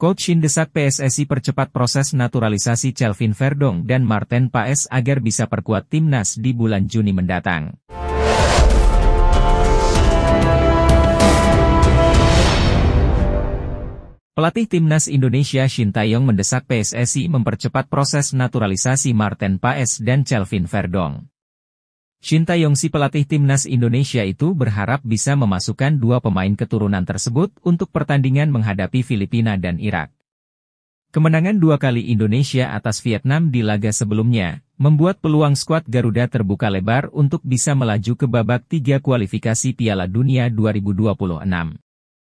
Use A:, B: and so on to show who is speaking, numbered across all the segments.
A: Coach Shin desak PSSI percepat proses naturalisasi Kelvin Verdong dan Marten Paes agar bisa perkuat timnas di bulan Juni mendatang. Pelatih timnas Indonesia Shin Tae-yong mendesak PSSI mempercepat proses naturalisasi Marten Paes dan Kelvin Verdong. Shin Tae-yong si pelatih timnas Indonesia itu berharap bisa memasukkan dua pemain keturunan tersebut untuk pertandingan menghadapi Filipina dan Irak. Kemenangan 2 kali Indonesia atas Vietnam di laga sebelumnya, membuat peluang skuad Garuda terbuka lebar untuk bisa melaju ke babak 3 kualifikasi Piala Dunia 2026.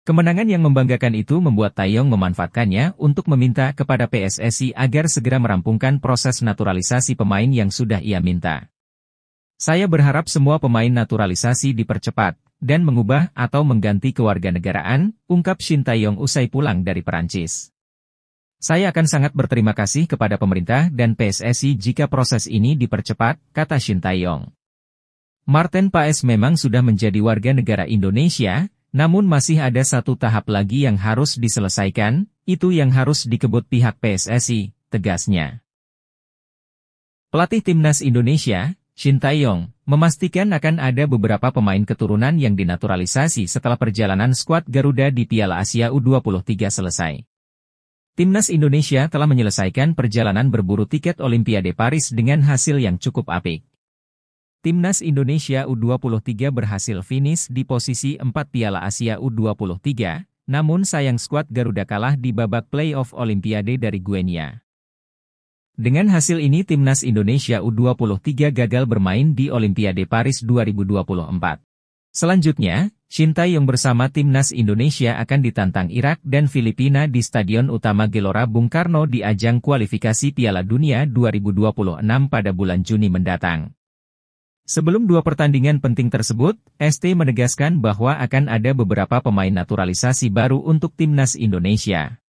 A: Kemenangan yang membanggakan itu membuat Tae-yong memanfaatkannya untuk meminta kepada PSSI agar segera merampungkan proses naturalisasi pemain yang sudah ia minta. Saya berharap semua pemain naturalisasi dipercepat, dan mengubah atau mengganti kewarganegaraan, ungkap Shin Tae-yong usai pulang dari Perancis. Saya akan sangat berterima kasih kepada pemerintah dan PSSI jika proses ini dipercepat, kata Shin Tae-yong. Marten Paes memang sudah menjadi warga negara Indonesia, namun masih ada satu tahap lagi yang harus diselesaikan, itu yang harus dikebut pihak PSSI, tegasnya. Pelatih timnas Indonesia, Shin Tae-yong, memastikan akan ada beberapa pemain keturunan yang dinaturalisasi setelah perjalanan skuad Garuda di Piala Asia U23 selesai. Timnas Indonesia telah menyelesaikan perjalanan berburu tiket Olimpiade Paris dengan hasil yang cukup apik. Timnas Indonesia U23 berhasil finish di posisi 4 Piala Asia U23, namun sayang skuad Garuda kalah di babak play-off Olimpiade dari Guinea. Dengan hasil ini Timnas Indonesia U23 gagal bermain di Olimpiade Paris 2024. Selanjutnya, Shin Tae-yong bersama Timnas Indonesia akan ditantang Irak dan Filipina di Stadion Utama Gelora Bung Karno di ajang kualifikasi Piala Dunia 2026 pada bulan Juni mendatang. Sebelum dua pertandingan penting tersebut, ST menegaskan bahwa akan ada beberapa pemain naturalisasi baru untuk Timnas Indonesia.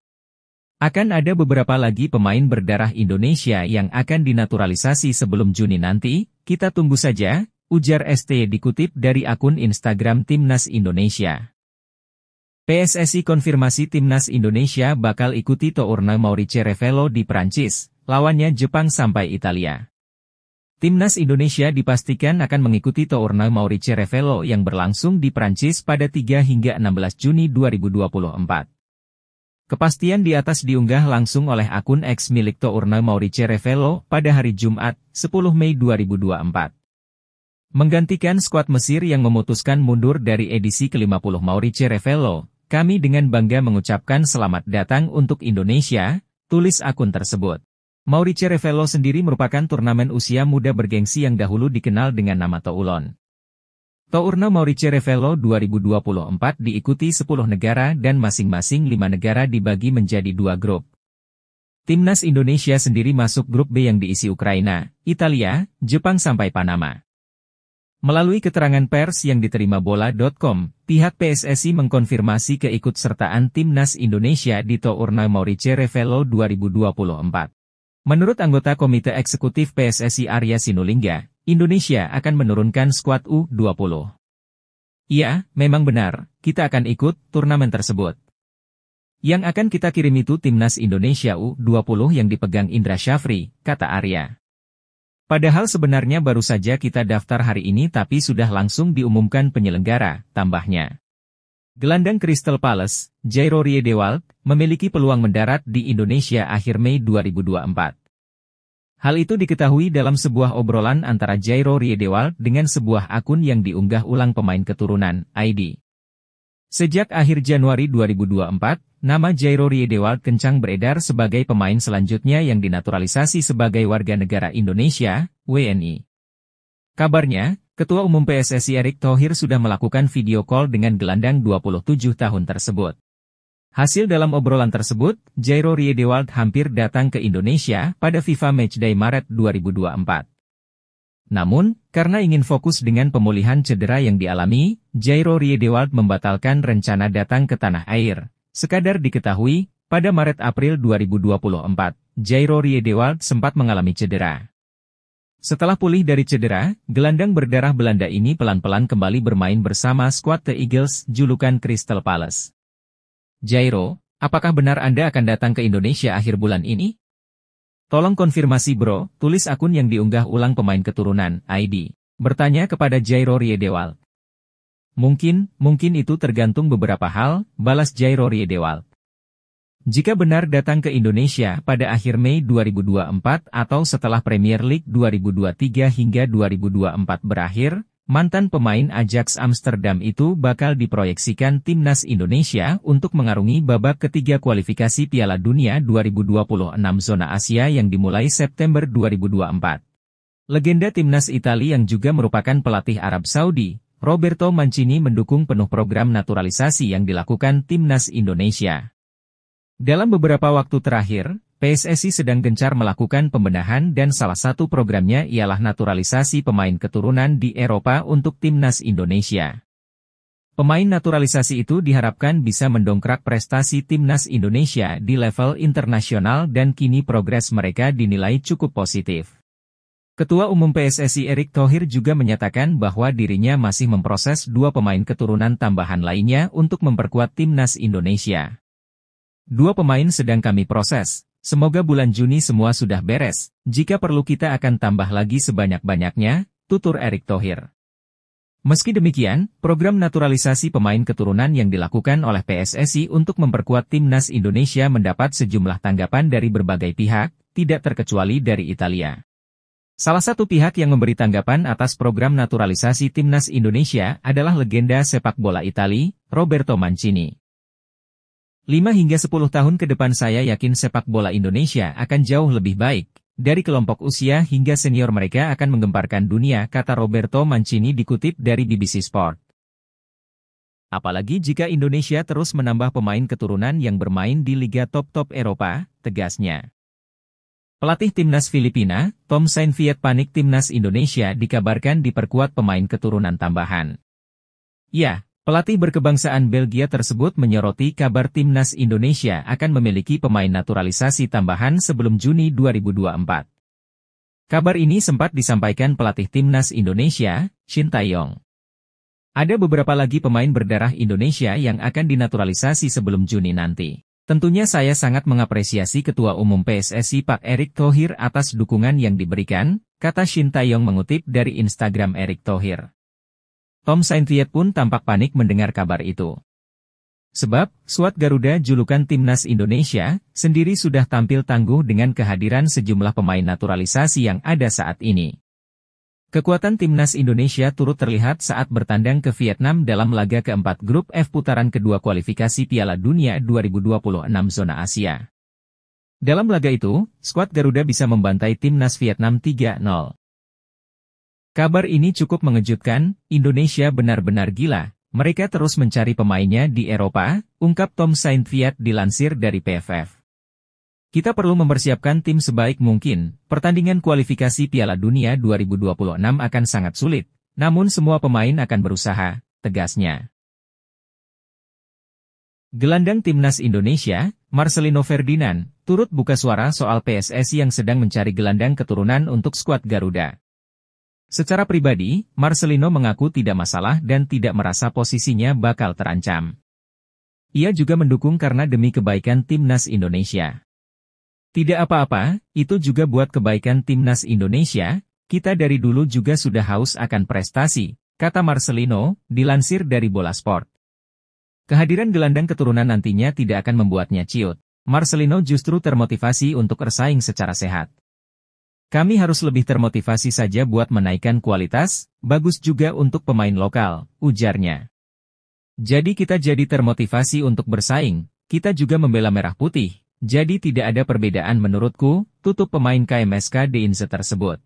A: Akan ada beberapa lagi pemain berdarah Indonesia yang akan dinaturalisasi sebelum Juni nanti, kita tunggu saja, ujar ST dikutip dari akun Instagram Timnas Indonesia. PSSI konfirmasi Timnas Indonesia bakal ikuti Tournoi Maurice Revello di Prancis, lawannya Jepang sampai Italia. Timnas Indonesia dipastikan akan mengikuti Tournoi Maurice Revello yang berlangsung di Prancis pada 3 hingga 16 Juni 2024. Kepastian di atas diunggah langsung oleh akun X milik Tournoi Maurice Revello pada hari Jumat, 10 Mei 2024. Menggantikan skuad Mesir yang memutuskan mundur dari edisi ke-50 Maurice Revello, kami dengan bangga mengucapkan selamat datang untuk Indonesia, tulis akun tersebut. Maurice Revello sendiri merupakan turnamen usia muda bergengsi yang dahulu dikenal dengan nama Toulon. Tournoi Maurice Revello 2024 diikuti 10 negara dan masing-masing 5 negara dibagi menjadi 2 grup. Timnas Indonesia sendiri masuk grup B yang diisi Ukraina, Italia, Jepang sampai Panama. Melalui keterangan pers yang diterima bola.com, pihak PSSI mengkonfirmasi keikutsertaan Timnas Indonesia di Tournoi Maurice Revello 2024. Menurut anggota Komite Eksekutif PSSI Arya Sinulinga, Indonesia akan menurunkan skuad U20. Iya, memang benar, kita akan ikut turnamen tersebut. Yang akan kita kirim itu Timnas Indonesia U20 yang dipegang Indra Syafri, kata Arya. Padahal sebenarnya baru saja kita daftar hari ini tapi sudah langsung diumumkan penyelenggara, tambahnya. Gelandang Crystal Palace, Jairo Riedewald, memiliki peluang mendarat di Indonesia akhir Mei 2024. Hal itu diketahui dalam sebuah obrolan antara Jairo Riedewald dengan sebuah akun yang diunggah ulang pemain keturunan, ID. Sejak akhir Januari 2024, nama Jairo Riedewald kencang beredar sebagai pemain selanjutnya yang dinaturalisasi sebagai warga negara Indonesia, WNI. Kabarnya, Ketua Umum PSSI Erick Thohir sudah melakukan video call dengan gelandang 27 tahun tersebut. Hasil dalam obrolan tersebut, Jairo Riedewald hampir datang ke Indonesia pada FIFA Matchday Maret 2024. Namun, karena ingin fokus dengan pemulihan cedera yang dialami, Jairo Riedewald membatalkan rencana datang ke tanah air. Sekadar diketahui, pada Maret-April 2024, Jairo Riedewald sempat mengalami cedera. Setelah pulih dari cedera, gelandang berdarah Belanda ini pelan-pelan kembali bermain bersama skuad The Eagles, julukan Crystal Palace. Jairo, Apakah benar Anda akan datang ke Indonesia akhir bulan ini? Tolong konfirmasi bro, tulis akun yang diunggah ulang pemain keturunan, ID. Bertanya kepada Jairo Riedewald. Mungkin itu tergantung beberapa hal, balas Jairo Riedewald. Jika benar datang ke Indonesia pada akhir Mei 2024 atau setelah Premier League 2023 hingga 2024 berakhir, mantan pemain Ajax Amsterdam itu bakal diproyeksikan timnas Indonesia untuk mengarungi babak ketiga kualifikasi Piala Dunia 2026 zona Asia yang dimulai September 2024. Legenda timnas Italia yang juga merupakan pelatih Arab Saudi, Roberto Mancini mendukung penuh program naturalisasi yang dilakukan timnas Indonesia. Dalam beberapa waktu terakhir, PSSI sedang gencar melakukan pembenahan dan salah satu programnya ialah naturalisasi pemain keturunan di Eropa untuk timnas Indonesia. Pemain naturalisasi itu diharapkan bisa mendongkrak prestasi timnas Indonesia di level internasional dan kini progres mereka dinilai cukup positif. Ketua Umum PSSI Erick Thohir juga menyatakan bahwa dirinya masih memproses 2 pemain keturunan tambahan lainnya untuk memperkuat timnas Indonesia. 2 pemain sedang kami proses, semoga bulan Juni semua sudah beres, jika perlu kita akan tambah lagi sebanyak-banyaknya, tutur Erick Thohir. Meski demikian, program naturalisasi pemain keturunan yang dilakukan oleh PSSI untuk memperkuat timnas Indonesia mendapat sejumlah tanggapan dari berbagai pihak, tidak terkecuali dari Italia. Salah satu pihak yang memberi tanggapan atas program naturalisasi timnas Indonesia adalah legenda sepak bola Italia, Roberto Mancini. 5 hingga 10 tahun ke depan saya yakin sepak bola Indonesia akan jauh lebih baik. Dari kelompok usia hingga senior mereka akan menggemparkan dunia, kata Roberto Mancini dikutip dari BBC Sport. Apalagi jika Indonesia terus menambah pemain keturunan yang bermain di liga top-top Eropa, tegasnya. Pelatih timnas Filipina, Tom Saintfiet panik timnas Indonesia dikabarkan diperkuat pemain keturunan tambahan. Ya. Pelatih berkebangsaan Belgia tersebut menyoroti kabar timnas Indonesia akan memiliki pemain naturalisasi tambahan sebelum Juni 2024. Kabar ini sempat disampaikan pelatih timnas Indonesia, Shin Tae-yong. Ada beberapa lagi pemain berdarah Indonesia yang akan dinaturalisasi sebelum Juni nanti. Tentunya saya sangat mengapresiasi Ketua Umum PSSI Pak Erick Thohir atas dukungan yang diberikan, kata Shin Tae-yong mengutip dari Instagram Erick Thohir. Tom Saintfiet pun tampak panik mendengar kabar itu. Sebab, skuad Garuda julukan timnas Indonesia, sendiri sudah tampil tangguh dengan kehadiran sejumlah pemain naturalisasi yang ada saat ini. Kekuatan timnas Indonesia turut terlihat saat bertandang ke Vietnam dalam laga keempat grup F putaran kedua kualifikasi Piala Dunia 2026 zona Asia. Dalam laga itu, skuad Garuda bisa membantai timnas Vietnam 3-0. Kabar ini cukup mengejutkan, Indonesia benar-benar gila, mereka terus mencari pemainnya di Eropa, ungkap Tom Saintfiet dilansir dari PFF. Kita perlu mempersiapkan tim sebaik mungkin, pertandingan kualifikasi Piala Dunia 2026 akan sangat sulit, namun semua pemain akan berusaha, tegasnya. Gelandang timnas Indonesia, Marcelino Ferdinand, turut buka suara soal PSSI yang sedang mencari gelandang keturunan untuk skuad Garuda. Secara pribadi, Marcelino mengaku tidak masalah dan tidak merasa posisinya bakal terancam. Ia juga mendukung karena demi kebaikan timnas Indonesia. Tidak apa-apa, itu juga buat kebaikan timnas Indonesia, kita dari dulu juga sudah haus akan prestasi, kata Marcelino, dilansir dari Bola Sport. Kehadiran gelandang keturunan nantinya tidak akan membuatnya ciut. Marcelino justru termotivasi untuk bersaing secara sehat. Kami harus lebih termotivasi saja buat menaikkan kualitas, bagus juga untuk pemain lokal, ujarnya. Jadi kita jadi termotivasi untuk bersaing, kita juga membela merah putih, jadi tidak ada perbedaan menurutku, tutup pemain KMSK Deinze tersebut.